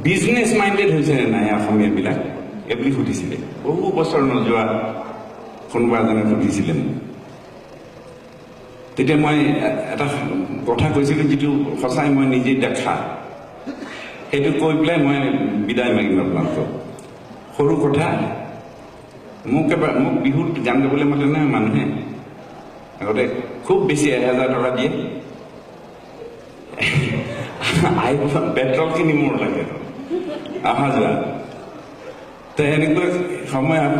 Business minded হৈছে নে নাই অসমীয়াবিলাক এইবুলি সুধিছিলে। বহু বছৰ নোযোৱা কোনোবা এজনে সুধিছিলে মোক। তেতিয়া মই এটা কথা কৈছিলোঁ যিটো সঁচাই মই নিজেই দেখা, সেইটো কৈ পেলাই মই বিদায় মাগিম আপোনালোকক। সৰু কথা, মোক বিহুত গান গাবলৈ মাতে নহয় মানুহে। আগতে খুব বেছি 1000 টকা দিয়ে, পেট্ৰল কিনি মোৰ লাগে অহা যোৱা। তো এনেকুৱা সময়ত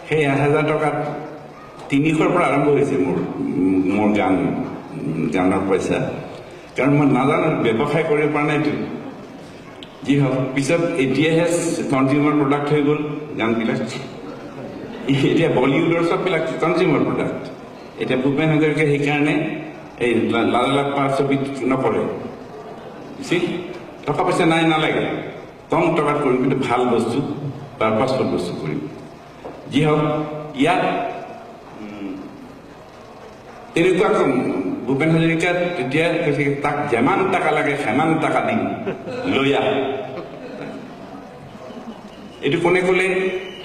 সেই 1000 টকাত 300ৰ পৰা আৰম্ভ হৈছে মোৰ গানৰ পইচা। কাৰণ মই নাজানো, ব্যৱসায় কৰিব পৰা নাইতো। যি হওক, পিছত এতিয়াহে কনজিউমাৰ প্ৰডাক্ট হৈ গ'ল গানবিলাক। এতিয়া বলিউডৰ চববিলাক কনজিউমাৰ প্ৰডাক্ট। এতিয়া ভূপেন হাজৰিকা সেইকাৰণে এই লালালাপ্পা ছবিত নকৰে। টকা পইচা নাই, নালাগে, কম টকাত কৰিম, কিন্তু ভাল বস্তু, পাৰপাছফুল বস্তু কৰিম। যি হওক, ইয়াত তেনেকুৱা ভূপেন হাজৰিকা তেতিয়া কৈছে, তাক যেমান টকা লাগে সিমান টকা দিম, লৈ আহ। এইটো কোনে ক'লে,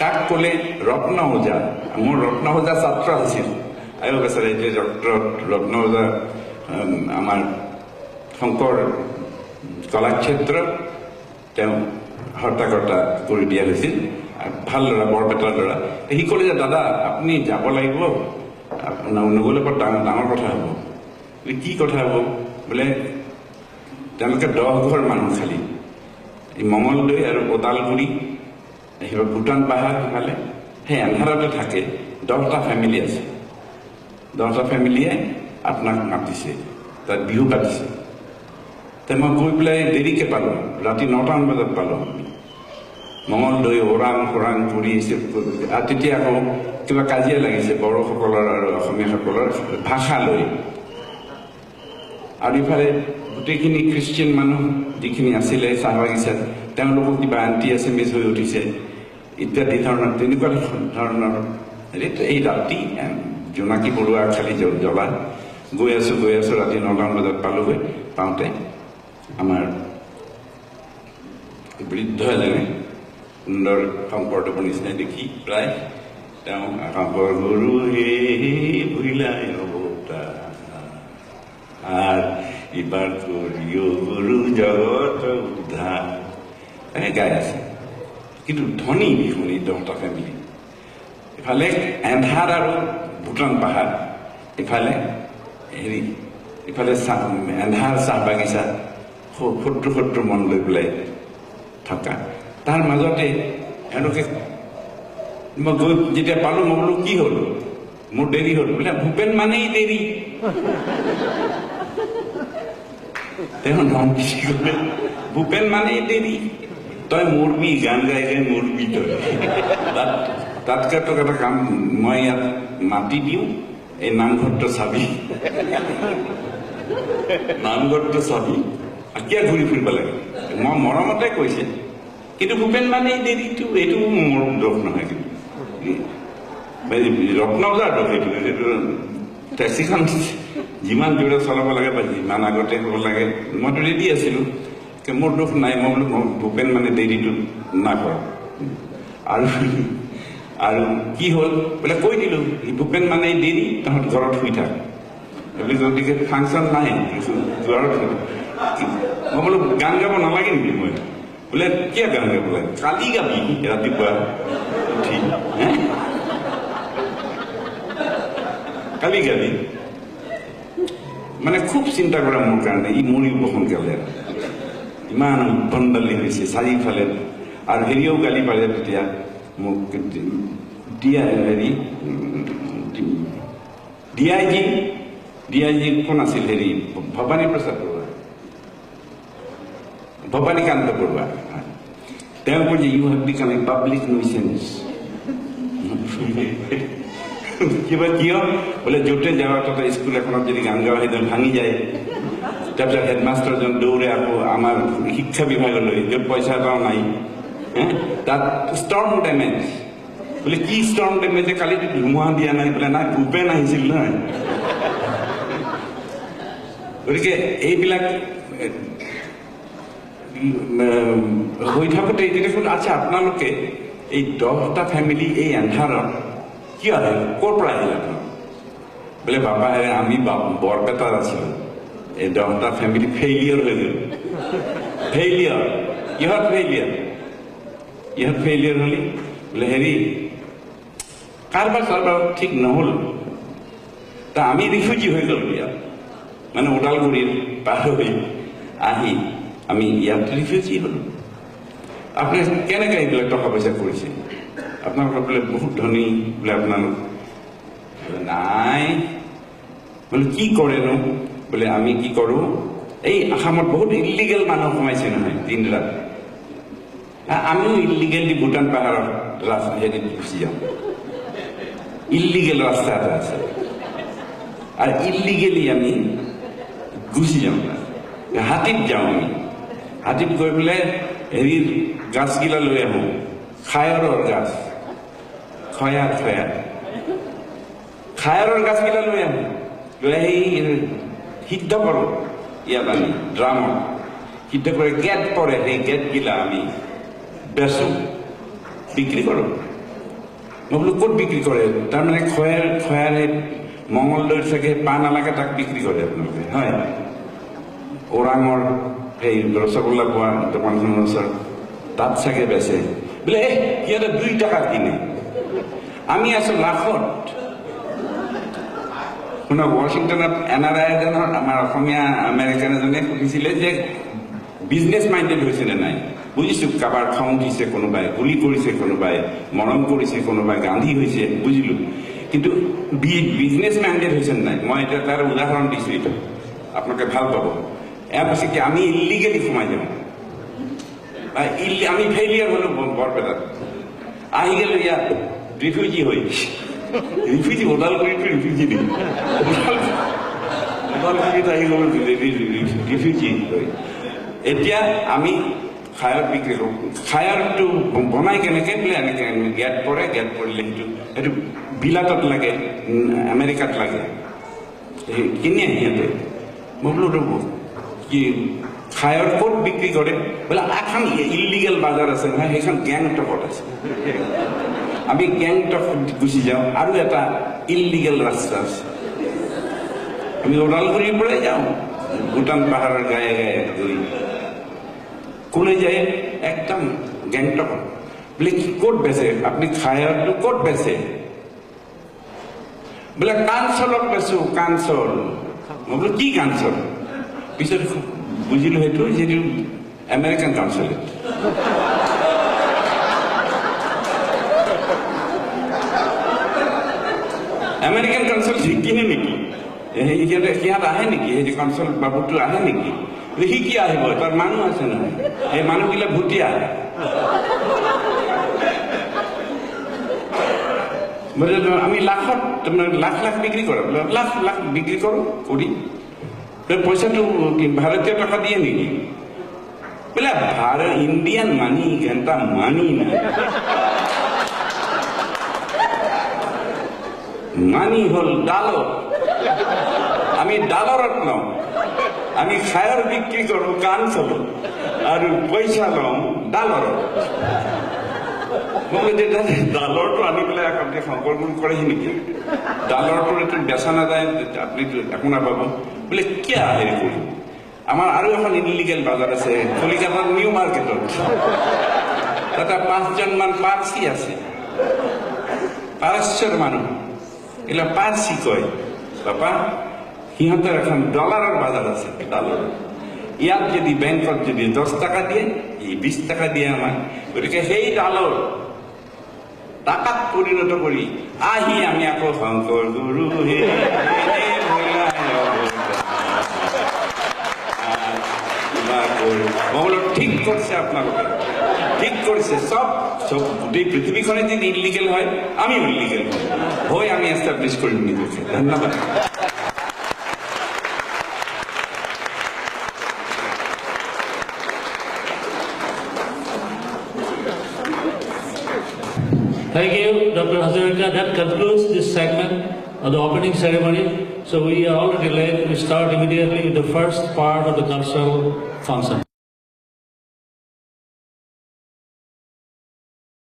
কাক ক'লে? ৰত্ন ওজা। মোৰ ৰত্ন ওজা ছাত্ৰ আছিল। আৰু বেচাৰে এতিয়া ডক্টৰ ৰত্ন ওজা আমাৰ শংকৰ কলাক্ষেত্ৰ তেওঁ হৰ্তাকৰ্তা কৰি দিয়া হৈছিল। ভাল ল'ৰা, বৰপেটাৰ ল'ৰা। সি ক'লে যে দাদা আপুনি যাব লাগিব, নগ'লে বৰ ডাঙৰ কথা হ'ব। কি কথা হ'ব বোলে? তেওঁলোকে 10 ঘৰ মানুহ খালী, এই মঙলদৈ আৰু ওদালগুৰি, সেইবাৰ ভূটান পাহাৰ সিফালে, সেই এন্ধাৰতে থাকে। 10টা ফেমিলি আছে। 10টা ফেমিলিয়ে আপোনাক মাতিছে, তাত বিহু পাতিছে। তে মই গৈ পেলাই দেৰিকৈ পালোঁ, ৰাতি 9টামান বজাত পালোঁ। মঙলদৈ ওৰাং কৰি আৰু তেতিয়া আকৌ কিবা কাজিয়া লাগিছে বড়োসকলৰ আৰু অসমীয়াসকলৰ ভাষা লৈ। আৰু ইফালে গোটেইখিনি খ্ৰীষ্টিয়ান মানুহ যিখিনি আছিলে চাহ বাগিচাত, তেওঁলোকক কিবা এণ্টি আছামিজ হৈ উঠিছে ইত্যাদি ধৰণৰ, তেনেকুৱা ধৰণৰ। এই ৰাতি জোনাকী পৰুৱা খালি জ্বলা। গৈ আছোঁ ৰাতি 9টামান বজাত পালোগৈ। পাওঁতে আমাৰ বৃদ্ধ এজনে সুন্দৰ শংকৰদেৱৰ নিচিনাই দেখি প্ৰায়, তেওঁ শংকৰ গুৰু হে ভুলাই অৱতাৰ আৰ এবাৰ কৰিও গুৰু জগত উদ্ধাৰ, গাই আছে। কিন্তু ধনী শুনি 10টা ফেমিলি। ইফালে এন্ধাৰ আৰু ভূটান পাহাৰ, ইফালে এন্ধাৰ চাহ বাগিচা, শত্ৰু মন লৈ পেলাই থকা। তাৰ মাজতে এওঁলোকে, মই গৈ যেতিয়া পালোঁ, মই বোলো কি হ'ল, মোৰ দেৰি হ'ল বোলে। ভূপেন মানেই দেৰি। তেওঁ নাম দিছে, ভূপেন মানেই দেৰি। তই মৰবি, গান গাই গাই মৰবি তই। তাতকৈ তোক এটা কাম, মই ইয়াত মাতি দিওঁ, এই নামঘৰটো চাবি, নামঘৰটো চাবি, কিয় ঘূৰি ফুৰিব লাগে? মই মৰমতে কৈছে, কিন্তু ভূপেন মানেই দেৰিটো, এইটো মোৰ দোষ নহয়। কিন্তু ৰত্ন ওজাৰ দোষ এইটো। টেক্সিখন যিমান জোৰে চলাব লাগে বা যিমান আগতে হ'ব লাগে, মইতো ৰেডি আছিলোঁ, মোৰ দোষ নাই। মই বোলো ভূপেন মানে দেৰিটো নাকৰ। আৰু কি হ'ল বোলে, কৈ দিলোঁ ভূপেন মানে দেৰি, তহঁত ঘৰত শুই থাক। বুলি গতিকে ফাংচন নাই ঘৰত। মই বোলো গান গাব নালাগে নেকি? মই বোলে কিয় গান গাব লাগে? কালি গাবি ৰাতিপুৱা উঠি, কালি গাবি। মানে খুব চিন্তা কৰা মোৰ কাৰণে, ই মৰিব সোনকালে, ইমান ভণ্ডালি হৈছে চাৰিওফালে। আৰু হেৰিও গালি পাৰে তেতিয়া মোক, ডিআইজি কোন আছিল? হেৰি ভৱানী প্ৰসাদ বৰুৱা, ভৱানীকান্ত বৰুৱা। তেওঁ কৈছে, you have become a public nuisance. কিবা কিয় বোলে, য'তে যাওঁ ততে স্কুল এখনত যদি গান গাওঁ সেইজন ভাঙি যায়। তাৰপিছত হেডমাষ্টাৰজন দৌৰে আকৌ আমাৰ শিক্ষা বিভাগলৈ, য'ত পইচা এটাও নাই, তাত ষ্টৰ্ম ডেমেজ। বোলে কি ষ্টৰ্ম ডেমেজ? কালি ধুমুহা দিয়া নাই বোলে। নাই, ভূপেন আহিছিল নহয়। গতিকে এইবিলাক হৈ থাকোঁতে এতিয়া দেখোন আচ্ছা আপোনালোকে এই 10টা ফেমিলি এই এন্ধাৰত কিয় আহিল, ক'ৰ পৰা আহিল আপোনালোক? বোলে বাবা আমি বৰপেটাত আছিলো, এই 10টা ফেমিলি ফেইলিয়ৰ হৈ গ'ল। ফেইলিয়ৰ ইহঁত ফেইলিয়ৰ হ'লি বোলে হেৰি কাৰোবাৰ ঠিক নহ'ল, তা আমি ৰিফিউজি হৈ গ'লো ইয়াত, মানে ওদালগুৰিৰ পাৰ হৈ আহি আমি ইয়াত ৰিফিউজি হ'লো। আপুনি কেনেকৈ এইবিলাক টকা পইচা কৰিছে? আপোনালোকৰ বোলে বহুত ধনী বোলে আপোনালোক। নাই বোলে কি কৰেনো? বোলে আমি কি কৰোঁ, এই আসামত বহুত ইলিগেল মানুহ সোমাইছে নহয় দিন ৰাত, আমিও ইলিগেলি ভূটান পাহাৰৰ হেৰিত গুচি যাওঁ। ইলিগেল ৰাস্তা এটা আছে আৰু ইলিগেলি আমি গুচি যাওঁ। হাতীত যাওঁ আমি, হাতীত গৈ পেলাই হেৰিৰ গাছগিলা লৈ আহোঁ, খায়ৰৰ গাছ, খায়ৰৰ গাছগিলা লৈ আহোঁ, লৈ আহি সিদ্ধ কৰোঁ ইয়াত আনি ড্ৰামত সিদ্ধ কৰি গেট পৰে, সেই গেটগিলা আমি বেচোঁ, বিক্ৰী কৰোঁ। মই বোলো ক'ত বিক্ৰী কৰে? তাৰমানে খয়াৰ মঙলদৈত চাগে পাণ এলাকা তাক বিক্ৰী কৰে আপোনালোকে, হয়? ওৰাঙৰ সেই ৰসগোল্লা পোৱা দোকানখনৰ ওচৰত তাত চাগে বেচে। বোলে সিহঁতে 2 টকা কিনে, আমি আছো লাখত। শুনা, ৱাশ্বিংটনত NRI এজনৰ আমাৰ অসমীয়া আমেৰিকান এজনে সুধিছিলে যে বিজনেছ মাইণ্ডেড হৈছে নে নাই। বুজিছোঁ কাৰোবাৰ খং উঠিছে, কোনোবাই গুলি কৰিছে, কোনোবাই মৰম কৰিছে, কোনোবাই গান্ধী হৈছে, বুজিলোঁ, কিন্তু বিজনেছ মাইণ্ডেড হৈছে নে নাই? মই এতিয়া তাৰ উদাহৰণ দিছোঁ, এইটো আপোনালোকে ভাল পাব। এয়া কৈছে কি আমি ইলিগেলি সোমাই যাওঁ, আমি ফেইলিয়াৰ হ'লোঁ বৰপেটাত, আহি গ'লো ইয়াত ৰিফিউজি হৈ। ৰিফিউজি ওদালগুৰিটো ৰিফিউজি নেকি? ওদালগুৰিত আহি গ'লো ৰিফিউজি হৈ। এতিয়া আমি খায়ৰ বিক্ৰী কৰোঁ। খায়ৰটো বনাই কেনেকৈ বোলে এনেকৈ গেট পৰে, গেট পৰিলে সেইটো বিলাতত লাগে, আমেৰিকাত লাগে, কিনে সিহঁতে। মই বোলো ৰ'ব কি খায়ৰ ক'ত বিক্ৰী কৰে? বোলে এখন ইলিগেল বাজাৰ আছে নহয়, সেইখন গেংটকত আছে। আমি গেংটক গুচি যাওঁ, আৰু এটা ইলিগেল ৰাস্তা আছে, আমি ওদালগুৰিৰ পৰাই যাওঁ ভূটান পাহাৰৰ গায়ে গায়ে গৈ। কোনে যায়? একদম গেংটকত। বোলে কি ক'ত বেচে আপুনি খায়ৰটো? ক'ত বেচে? বোলে কাঞ্চলত বেচোঁ, কাঞ্চল। মই বোলো কি কাঞ্চল? পিছত বুজিলোঁ সেইটো যিটো আমেৰিকান কাউন্সিল। আমেৰিকান কাউন্সিল শিকিনে নেকি? সিহঁত আহে নেকি? সেই কাউন্সিল বাবুটো আহে নেকি? শিকি আহিব, তাৰ মানুহ আছে নহয়, এই মানুহবিলাক ভুটীয়া। আমি লাখত লাখ লাখ বিক্ৰী কৰোঁ, লাখ লাখ বিক্ৰী কৰোঁ কৰি পইচাটো ভাৰতীয় টকা দিয়ে নেকি? বোলে ইণ্ডিয়ান মানি, ঘণ্টা মানি নাই, মানি হ'ল ডালত। আমি ডালৰত লওঁ, আমি খায়ৰ বিক্ৰী কৰোঁ কাঞ্চলত, আৰু পইচা লওঁ ডালৰত। মই ডালৰটো আনি পেলাই আপুনি সংকলন কৰেহি নেকি? ডালৰটো এইটো বেচা নাযায়, আপুনি একো নাপাব। বোলে কিয় হেৰি কৰিম? আমাৰ আৰু এখন ইলিগেল বাজাৰ আছে কলিকাতাৰ নিউ মাৰ্কেটত, তাতে 5জনমান পাৰ্চী আছে, পাৰস্যৰ মানুহ, এইবিলাক পাৰ্চী কয়। বাপা সিহঁতৰ এখন ডলাৰৰ বাজাৰ আছে, ডলাৰ। ইয়াত যদি বেংকত যদি 10 টকা দিয়ে, 20 টকা দিয়ে আমাক। গতিকে সেই ডালৰ টাকাত পৰিণত কৰি আহি আমি আকৌ শংকৰ গুৰু হে ঠিক কৰিছে আপোনালোকে, ঠিক কৰিছে। চব গোটেই পৃথিৱীখনে যদি ইলিগেল হয়, আমি ইলিগেল হৈ আমি এষ্টাব্লিছ কৰিম নিজকে। ধন্যবাদ। Thank you, Dr. Hazarika. That concludes this segment of the opening ceremony. So we already late. We start immediately with the first part of the cultural function.